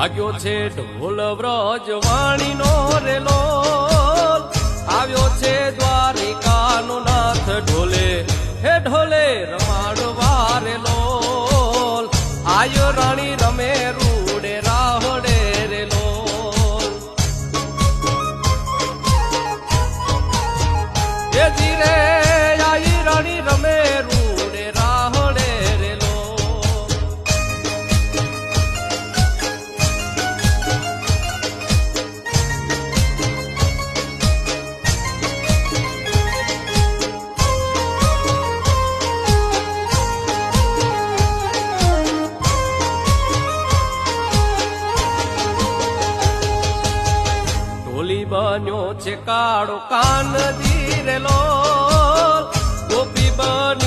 વાગ્યો છે ઢોલ વ્રજ વાણીનો રેલો આવ્યો છે દ્વારિકાનો નાથ ઢોલે હે ઢોલે રમાડવા રેલો આયો રાણી રમે રૂડે રાહડે રેલો એ જીરે આઈ રાણી રમે રૂડે રાહડે રેલો બન્યો છે કાળો કાન ધીરેલો ગોપી બન